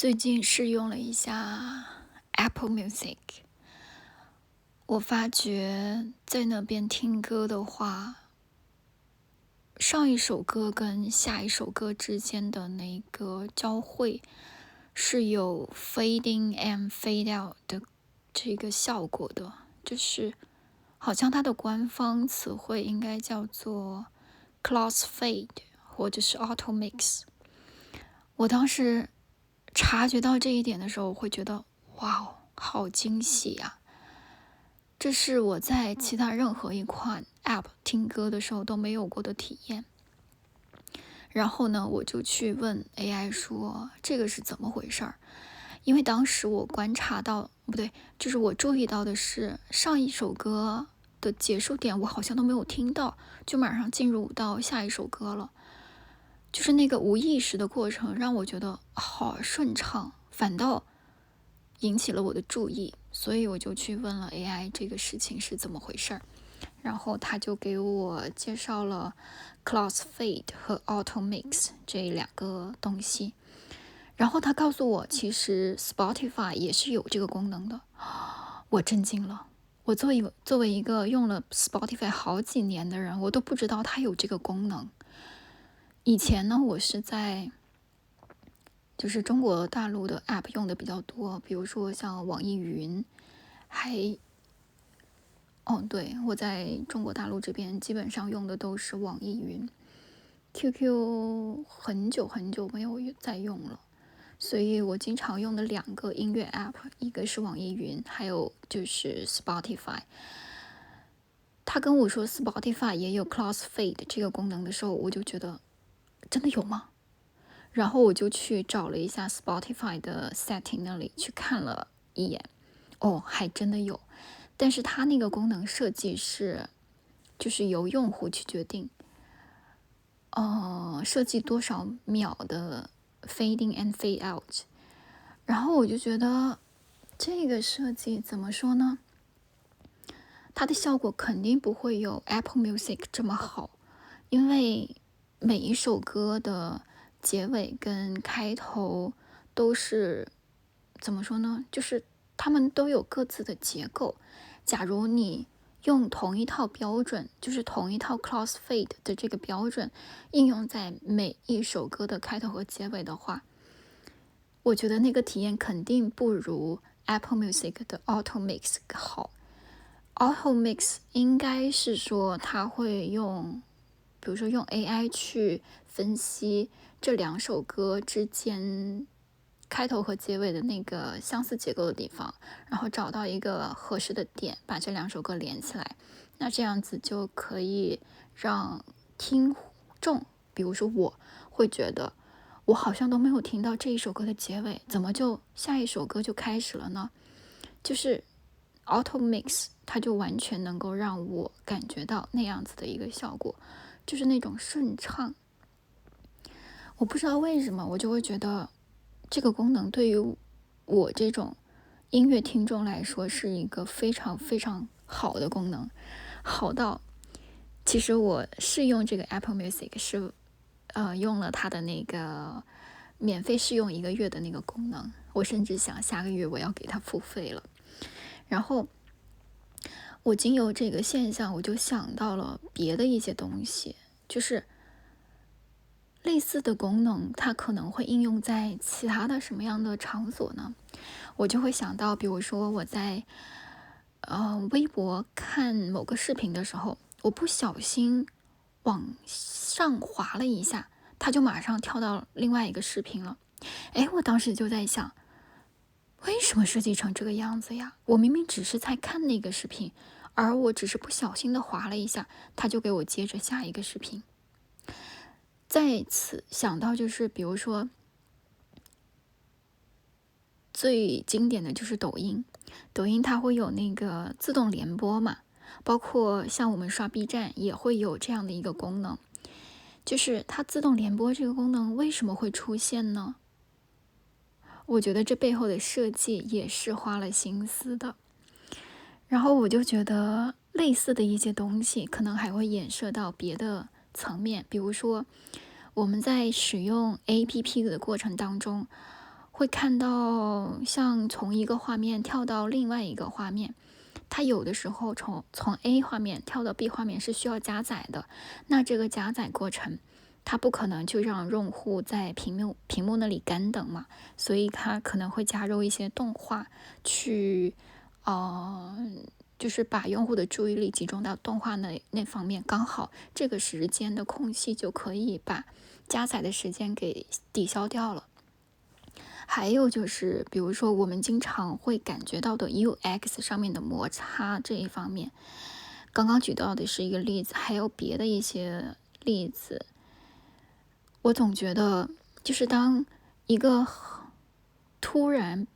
最近试用了一下 Apple Music，我发觉在那边听歌的话，上一首歌跟下一首歌之间的那个交汇是有 fading and fade out 的这个效果的，就是好像它的官方词汇应该叫做 crossfade 或者是 auto mix。我当时察觉到这一点的时候，我会觉得哇哦，好惊喜呀！这是我在其他任何一款 App 听歌的时候都没有过的体验。然后呢，我就去问 AI 说这个是怎么回事儿？因为当时我观察到，不对，就是我注意到的是上一首歌的结束点，我好像都没有听到，就马上进入到下一首歌了。就是那个无意识的过程让我觉得好顺畅，反倒引起了我的注意，所以我就去问了 AI 这个事情是怎么回事儿，然后他就给我介绍了 Crossfade 和 Auto Mix 这两个东西，然后他告诉我其实 Spotify 也是有这个功能的，我震惊了。我作为一个用了 Spotify 好几年的人，我都不知道它有这个功能。以前呢，我是在就是中国大陆的 App 用的比较多，比如说像网易云，对，我在中国大陆这边基本上用的都是网易云，QQ 很久很久没有再用了，所以我经常用的两个音乐 App， 一个是网易云，还有就是 Spotify。他跟我说 Spotify 也有 Crossfade 这个功能的时候，我就觉得真的有吗？然后我就去找了一下 Spotify 的 setting 那里去看了一眼，还真的有，但是它那个功能设计是，就是由用户去决定，设计多少秒的 fading and fade out，然后我就觉得这个设计怎么说呢？它的效果肯定不会有 Apple Music 这么好，因为每一首歌的结尾跟开头都是怎么说呢？就是它们都有各自的结构。假如你用同一套标准，就是同一套 crossfade 的这个标准应用在每一首歌的开头和结尾的话，我觉得那个体验肯定不如 Apple Music 的 Auto Mix 好。Auto Mix 应该是说它会用，比如说用 AI 去分析这两首歌之间开头和结尾的那个相似结构的地方，然后找到一个合适的点，把这两首歌连起来。那这样子就可以让听众，比如说我会觉得我好像都没有听到这一首歌的结尾，怎么就下一首歌就开始了呢？就是 Auto Mix 它就完全能够让我感觉到那样子的一个效果，就是那种顺畅。我不知道为什么，我就会觉得这个功能对于我这种音乐听众来说是一个非常非常好的功能，好到其实我试用这个 Apple Music 是用了它的那个免费试用1个月的那个功能，我甚至想下个月我要给它付费了。然后我经由这个现象，我就想到了别的一些东西，就是类似的功能，它可能会应用在其他的什么样的场所呢？我就会想到，比如说我在微博看某个视频的时候，我不小心往上滑了一下，它就马上跳到另外一个视频了。我当时就在想，为什么设计成这个样子呀？我明明只是在看那个视频，而我只是不小心的滑了一下，它就给我接着下一个视频。在此想到就是，比如说最经典的就是抖音，抖音它会有那个自动联播嘛，包括像我们刷 B 站也会有这样的一个功能，就是它自动联播这个功能为什么会出现呢？我觉得这背后的设计也是花了心思的。然后我就觉得类似的一些东西可能还会衍射到别的层面，比如说我们在使用 APP 的过程当中，会看到像从一个画面跳到另外一个画面，它有的时候从 A 画面跳到 B 画面是需要加载的，那这个加载过程，它不可能就让用户在屏幕那里干等嘛，所以它可能会加入一些动画去，就是把用户的注意力集中到动画那方面，刚好这个时间的空隙就可以把加载的时间给抵消掉了。还有就是，比如说我们经常会感觉到的 UX 上面的摩擦这一方面，刚刚举到的是一个例子，还有别的一些例子。我总觉得，就是当一个突然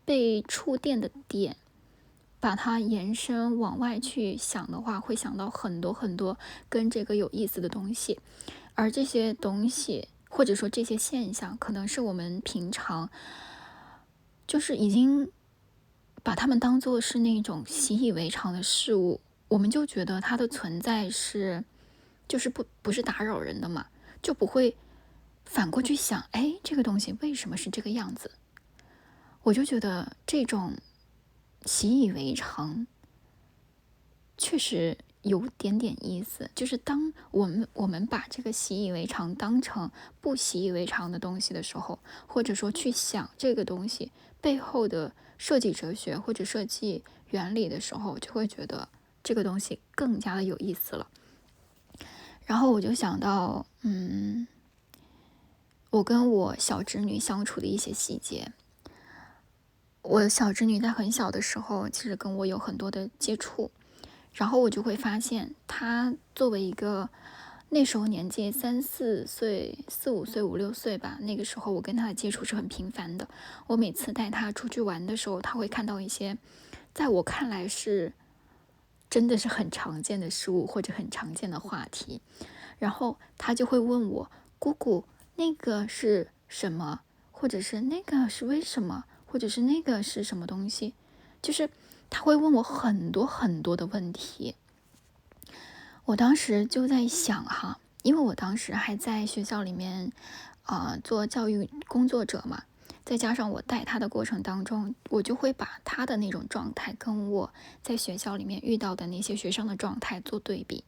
被触电的点，把它延伸往外去想的话，会想到很多很多跟这个有意思的东西，而这些东西或者说这些现象，可能是我们平常就是已经把它们当做是那种习以为常的事物，我们就觉得它的存在是就是不是打扰人的嘛，就不会反过去想，哎，这个东西为什么是这个样子？我就觉得这种习以为常确实有点点意思，就是当我们把这个习以为常当成不习以为常的东西的时候，或者说去想这个东西背后的设计哲学或者设计原理的时候，就会觉得这个东西更加的有意思了。然后我就想到，我跟我小侄女相处的一些细节。我小侄女在很小的时候，其实跟我有很多的接触，然后我就会发现，她作为一个那时候年纪3、4岁、4、5岁、5、6岁吧，那个时候我跟她的接触是很频繁的。我每次带她出去玩的时候，她会看到一些在我看来是真的是很常见的事物或者很常见的话题，然后她就会问我：“姑姑，那个是什么？或者是那个是为什么？或者是那个是什么东西？”就是她会问我很多很多的问题。我当时就在想哈，因为我当时还在学校里面，做教育工作者嘛，再加上我带他的过程当中，我就会把他的那种状态跟我在学校里面遇到的那些学生的状态做对比。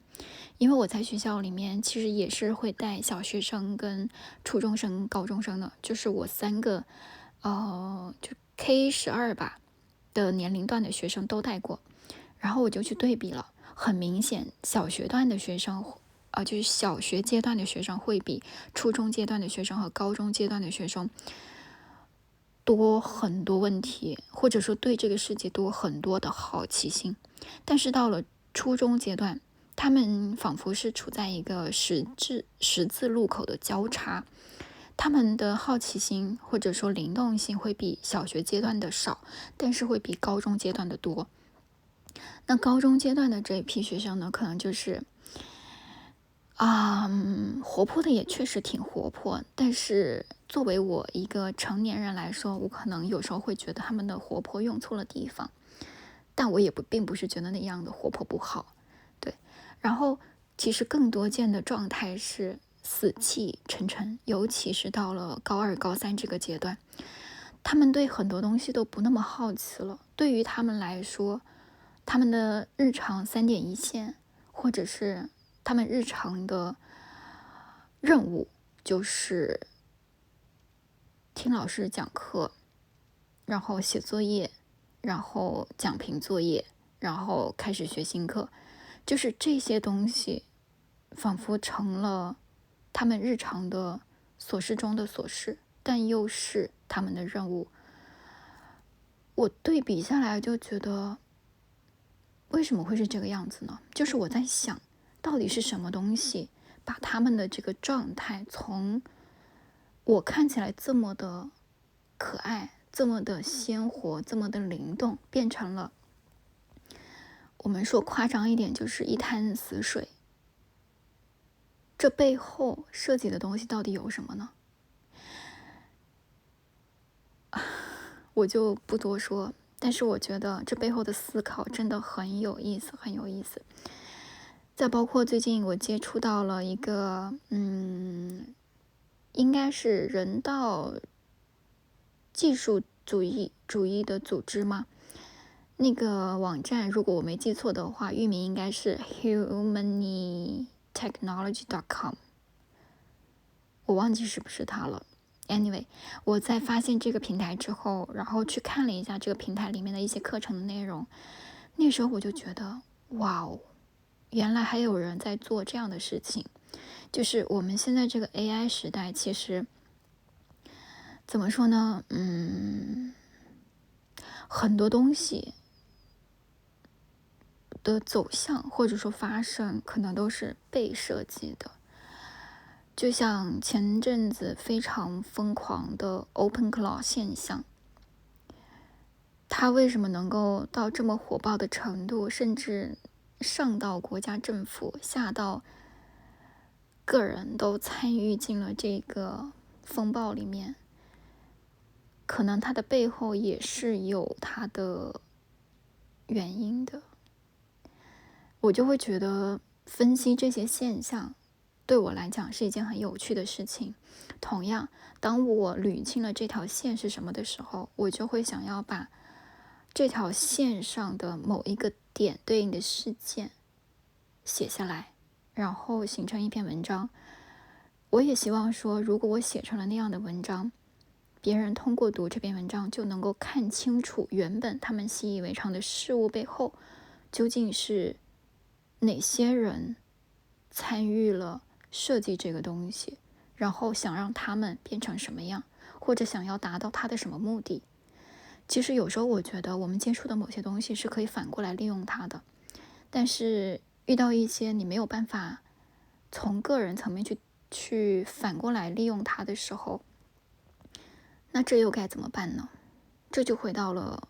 因为我在学校里面其实也是会带小学生跟初中生、高中生的，就是我3个，就 K12吧的年龄段的学生都带过，然后我就去对比了。很明显，小学段的学生，就是小学阶段的学生会比初中阶段的学生和高中阶段的学生多很多问题，或者说对这个世界多很多的好奇心。但是到了初中阶段，他们仿佛是处在一个十字路口的交叉，他们的好奇心或者说灵动性会比小学阶段的少，但是会比高中阶段的多。那高中阶段的这一批学生呢，可能就是活泼的也确实挺活泼，但是作为我一个成年人来说，我可能有时候会觉得他们的活泼用错了地方，但我也并不是觉得那样的活泼不好，对。然后其实更多见的状态是死气沉沉，尤其是到了高2、高3这个阶段，他们对很多东西都不那么好奇了。对于他们来说，他们的日常3点一线，或者是他们日常的任务就是听老师讲课，然后写作业，然后讲评作业，然后开始学新课，就是这些东西仿佛成了他们日常的琐事中的琐事，但又是他们的任务。我对比下来就觉得，为什么会是这个样子呢？就是我在想，到底是什么东西把他们的这个状态从我看起来这么的可爱、这么的鲜活、这么的灵动，变成了我们说夸张一点，就是一滩死水。这背后设计的东西到底有什么呢？我就不多说，但是我觉得这背后的思考真的很有意思，很有意思。再包括最近我接触到了一个，应该是人道技术主义的组织吗？那个网站如果我没记错的话，域名应该是 humanitechnology.com， 我忘记是不是它了。Anyway， 我在发现这个平台之后，然后去看了一下这个平台里面的一些课程的内容，那时候我就觉得，哇哦，原来还有人在做这样的事情。就是我们现在这个 AI 时代，其实怎么说呢？很多东西的走向或者说发生，可能都是被设计的。就像前阵子非常疯狂的 OpenClaw 现象，它为什么能够到这么火爆的程度，甚至上到国家政府，下到个人都参与进了这个风暴里面？可能它的背后也是有它的原因的。我就会觉得分析这些现象对我来讲是一件很有趣的事情。同样，当我捋清了这条线是什么的时候，我就会想要把这条线上的某一个点对应的事件写下来，然后形成一篇文章。我也希望说，如果我写成了那样的文章，别人通过读这篇文章就能够看清楚原本他们习以为常的事物背后究竟是哪些人参与了设计这个东西，然后想让他们变成什么样，或者想要达到他的什么目的。其实有时候我觉得我们接触的某些东西是可以反过来利用它的，但是遇到一些你没有办法从个人层面去反过来利用它的时候，那这又该怎么办呢？这就回到了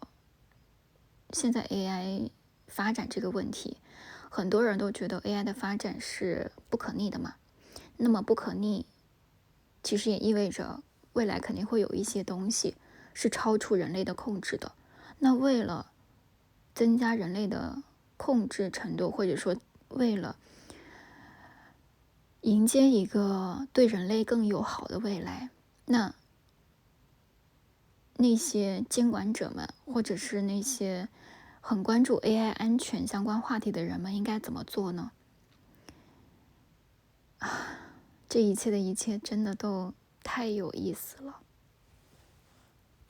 现在 AI 发展这个问题。很多人都觉得 AI 的发展是不可逆的嘛，那么不可逆其实也意味着未来肯定会有一些东西是超出人类的控制的。那为了增加人类的控制程度，或者说为了迎接一个对人类更友好的未来，那些监管者们，或者是那些很关注 AI 安全相关话题的人们应该怎么做呢？这一切的一切真的都太有意思了。